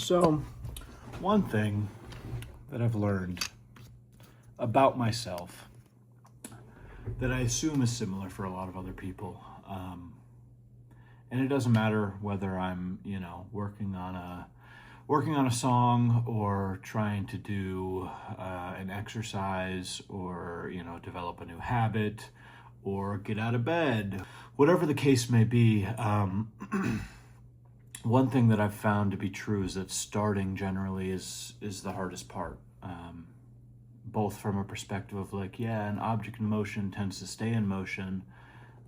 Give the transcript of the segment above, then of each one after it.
So, one thing that I've learned about myself that I assume is similar for a lot of other people, and it doesn't matter whether I'm, working on a song or trying to do an exercise or develop a new habit or get out of bed, whatever the case may be. One thing that I've found to be true is that starting generally is the hardest part. Both from a perspective of an object in motion tends to stay in motion,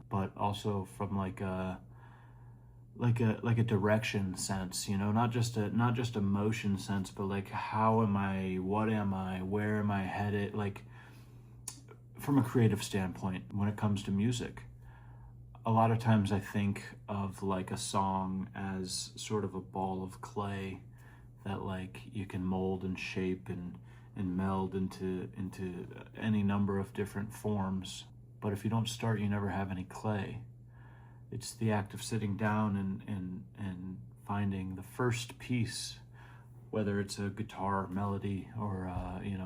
but also from like a direction sense, not just a motion sense, but how am I, what am I, where am I headed, from a creative standpoint when it comes to music. A lot of times I think of a song as sort of a ball of clay that you can mold and shape and meld into any number of different forms. But if you don't start, you never have any clay. It's the act of sitting down and finding the first piece, whether it's a guitar melody or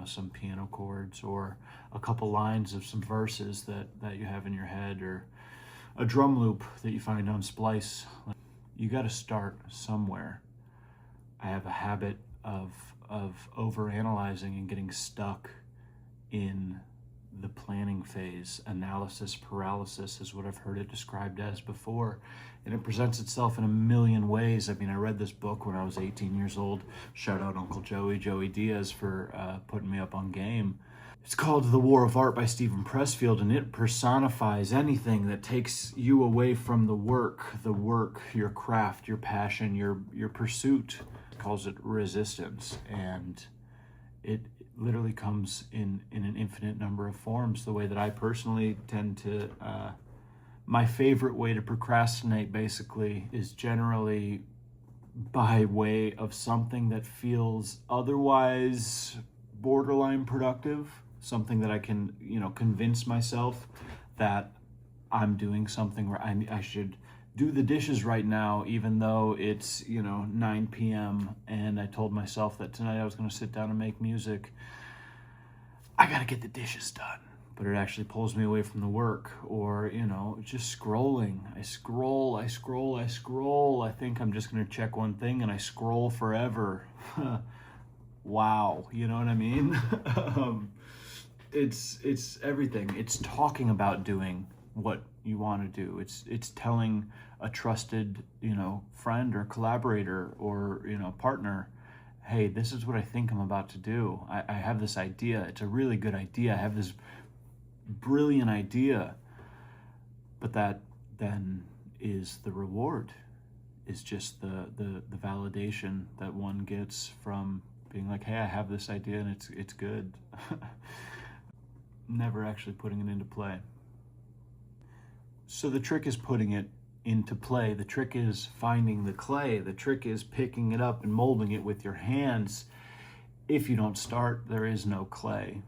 some piano chords or a couple lines of some verses that you have in your head, or a drum loop that you find on Splice. You got to start somewhere. I have a habit of overanalyzing and getting stuck in the planning phase. Analysis paralysis is what I've heard it described as before, and it presents itself in a million ways. I mean, I read this book when I was 18 years old. Shout out Uncle Joey Diaz for putting me up on game. It's called The War of Art by Stephen Pressfield, and it personifies anything that takes you away from the work, your craft, your passion, your pursuit. It calls it resistance, and it literally comes in an infinite number of forms. The way that I personally tend to, my favorite way to procrastinate basically is generally by way of something that feels otherwise borderline productive, something that I can, convince myself that I'm doing something where I should do the dishes right now, even though it's 9 p.m. and I told myself that tonight I was going to sit down and make music. I got to get the dishes done, but it actually pulls me away from the work. Or just scrolling. I scroll. I think I'm just going to check one thing, and I scroll forever. Wow, you know what I mean? It's everything. It's talking about doing what you want to do. It's telling a trusted, friend or collaborator or, partner, hey, this is what I think I'm about to do. I have this idea. It's a really good idea. I have this brilliant idea. But that then is the reward. Is just the validation that one gets from being like, hey, I have this idea and it's good. Never actually putting it into play. So the trick is putting it into play. The trick is finding the clay. The trick is picking it up and molding it with your hands. If you don't start, there is no clay.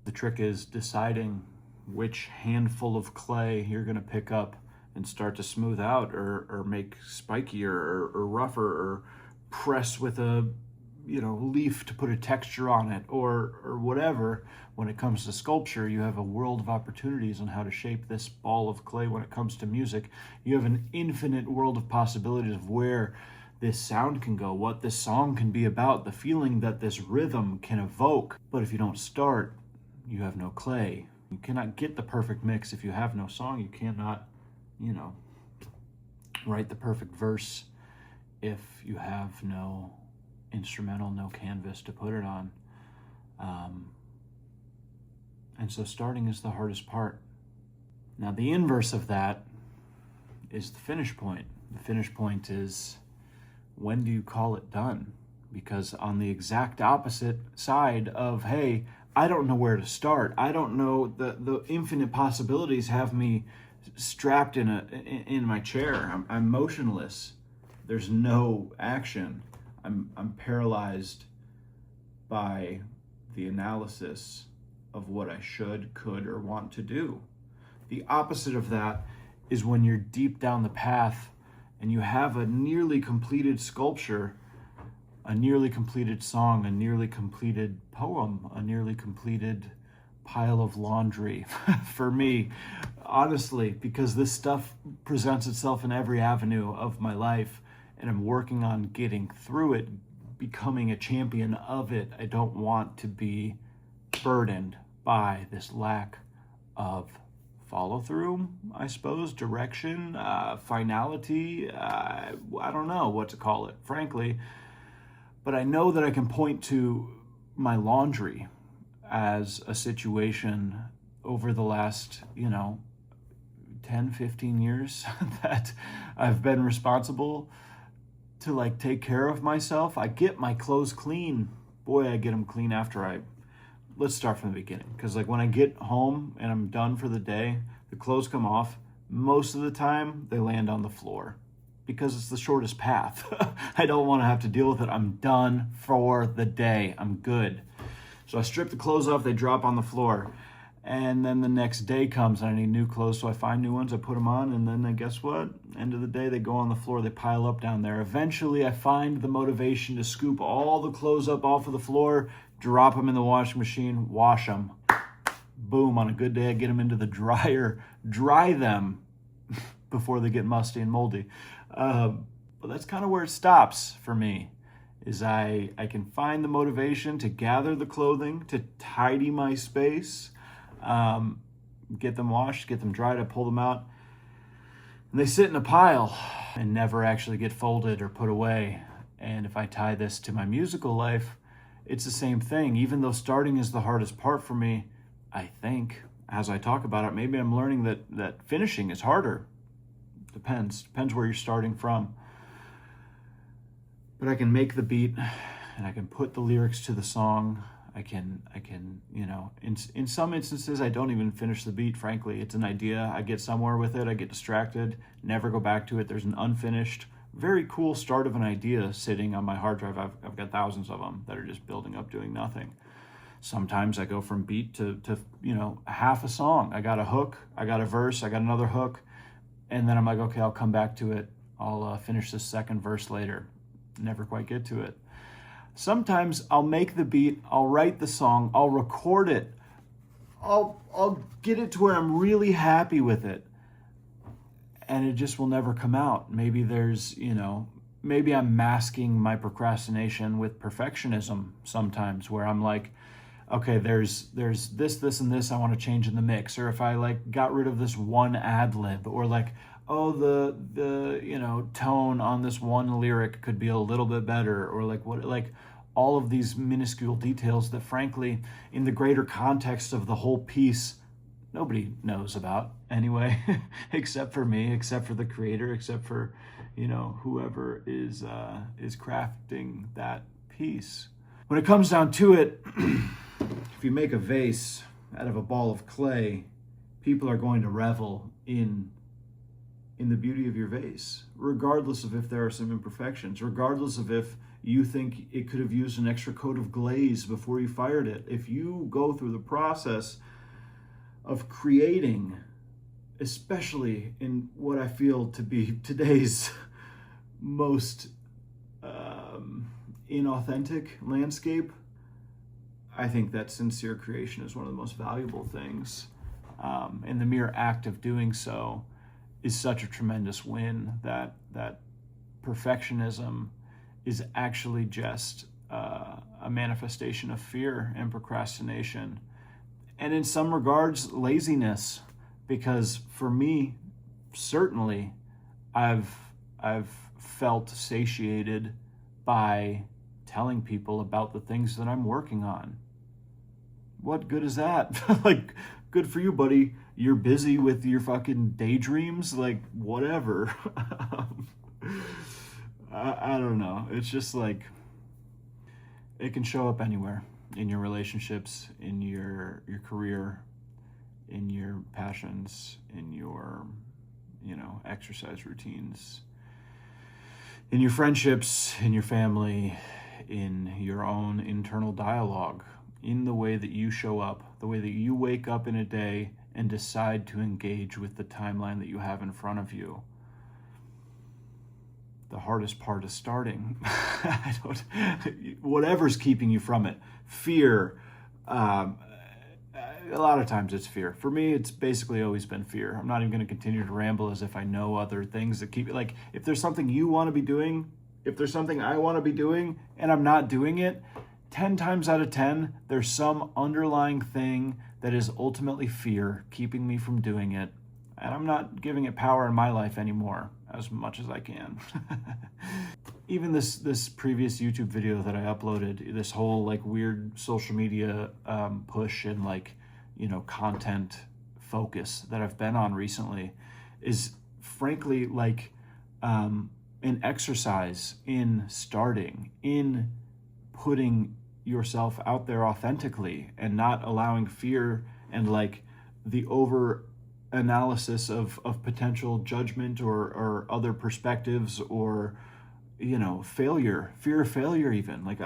The trick is deciding which handful of clay you're going to pick up and start to smooth out or make spikier or rougher, or press with a leaf to put a texture on it, or whatever. When it comes to sculpture, you have a world of opportunities on how to shape this ball of clay. When it comes to music, you have an infinite world of possibilities of where this sound can go, what this song can be about, the feeling that this rhythm can evoke. But if you don't start, you have no clay. You cannot get the perfect mix if you have no song. You cannot, write the perfect verse if you have no instrumental, no canvas to put it on. And so starting is the hardest part. Now the inverse of that is the finish point. The finish point is, when do you call it done? Because on the exact opposite side of, hey, I don't know where to start, I don't know, the infinite possibilities have me strapped in my chair. I'm motionless. There's no action. I'm paralyzed by the analysis of what I should, could, or want to do. The opposite of that is when you're deep down the path and you have a nearly completed sculpture, a nearly completed song, a nearly completed poem, a nearly completed pile of laundry for me, honestly, because this stuff presents itself in every avenue of my life, and I'm working on getting through it, becoming a champion of it. I don't want to be burdened by this lack of follow through, I suppose, direction, finality. I don't know what to call it, frankly. But I know that I can point to my laundry as a situation over the last, 10, 15 years that I've been responsible to like take care of myself. I get my clothes clean. Boy, I get them clean after let's start from the beginning. Because like when I get home and I'm done for the day, the clothes come off. Most of the time they land on the floor because it's the shortest path. I don't want to have to deal with it. I'm done for the day. I'm good. So I strip the clothes off, they drop on the floor. And then the next day comes and I need new clothes, so I find new ones, I put them on, and then guess what? End of the day, they go on the floor, they pile up down there. Eventually, I find the motivation to scoop all the clothes up off of the floor, drop them in the washing machine, wash them. Boom, on a good day, I get them into the dryer, dry them before they get musty and moldy. But that's kind of where it stops for me. Is I can find the motivation to gather the clothing, to tidy my space, get them washed, get them dried, I pull them out, and they sit in a pile and never actually get folded or put away. And if I tie this to my musical life, it's the same thing. Even though starting is the hardest part for me, I think, as I talk about it, maybe I'm learning that finishing is harder. Depends where you're starting from. But I can make the beat and I can put the lyrics to the song. I can, in some instances, I don't even finish the beat, frankly. It's an idea. I get somewhere with it. I get distracted, never go back to it. There's an unfinished, very cool start of an idea sitting on my hard drive. I've got thousands of them that are just building up, doing nothing. Sometimes I go from beat to half a song. I got a hook, I got a verse, I got another hook. And then I'm like, okay, I'll come back to it. I'll finish this second verse later. Never quite get to it. Sometimes I'll make the beat, I'll write the song, I'll record it, I'll get it to where I'm really happy with it, and it just will never come out. Maybe maybe I'm masking my procrastination with perfectionism sometimes, where I'm like, okay, there's this and this I want to change in the mix, or if I like got rid of this one ad lib, or like, oh, the tone on this one lyric could be a little bit better, or like all of these minuscule details that frankly, in the greater context of the whole piece, nobody knows about anyway, except for me, except for the creator, except for, whoever is crafting that piece. When it comes down to it, if you make a vase out of a ball of clay, people are going to revel in the beauty of your vase, regardless of if there are some imperfections, regardless of if you think it could have used an extra coat of glaze before you fired it. If you go through the process of creating, especially in what I feel to be today's most inauthentic landscape, I think that sincere creation is one of the most valuable things. And the mere act of doing so is such a tremendous win that perfectionism is actually just a manifestation of fear and procrastination. And in some regards, laziness, because for me, certainly, I've felt satiated by telling people about the things that I'm working on. What good is that? Like, good for you, buddy. You're busy with your fucking daydreams, like whatever. I don't know. It's just like, it can show up anywhere, in your relationships, in your career, in your passions, in your exercise routines, in your friendships, in your family, in your own internal dialogue, in the way that you show up, the way that you wake up in a day and decide to engage with the timeline that you have in front of you. the hardest part is starting. Whatever's keeping you from it. Fear. A lot of times it's fear. For me, it's basically always been fear. I'm not even going to continue to ramble as if I know other things that keep it. Like, if there's something you want to be doing, if there's something I want to be doing and I'm not doing it, 10 times out of 10, there's some underlying thing that is ultimately fear keeping me from doing it. And I'm not giving it power in my life anymore as much as I can. Even this previous YouTube video that I uploaded, this whole like weird social media push and like, content focus that I've been on recently is frankly like an exercise in starting, in putting yourself out there authentically and not allowing fear and like the over analysis of potential judgment or other perspectives or failure, fear of failure even. Like,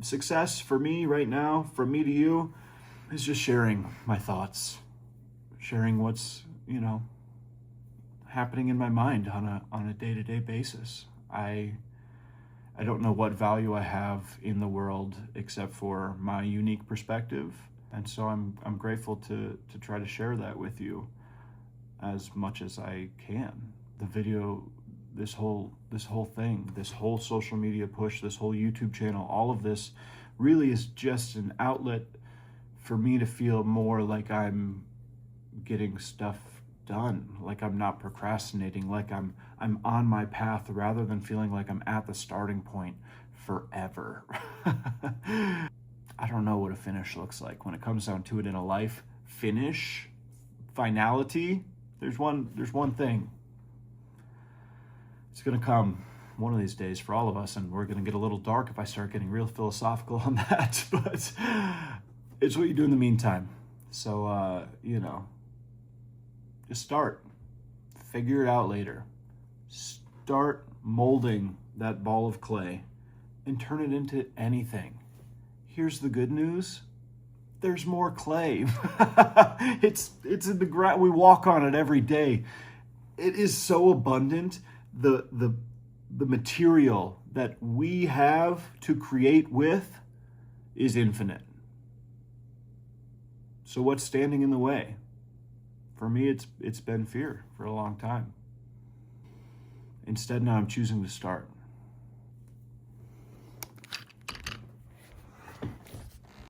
success for me right now, from me to you, is just sharing my thoughts, sharing what's, happening in my mind on a day-to-day basis. I don't know what value I have in the world except for my unique perspective. And so I'm grateful to try to share that with you as much as I can. The video, this whole thing, this whole social media push, this whole YouTube channel, all of this really is just an outlet for me to feel more like I'm getting stuff done, like I'm not procrastinating, like I'm on my path rather than feeling like I'm at the starting point forever. I don't know what a finish looks like when it comes down to it in a life. Finish, finality, there's one thing. It's gonna come one of these days for all of us, and we're gonna get a little dark if I start getting real philosophical on that, but it's what you do in the meantime. So, just start. Figure it out later. Start molding that ball of clay and turn it into anything. Here's the good news. There's more clay. It's in the ground. We walk on it every day. It is so abundant. The material that we have to create with is infinite. So what's standing in the way? For me, it's been fear for a long time. Instead, now I'm choosing to start.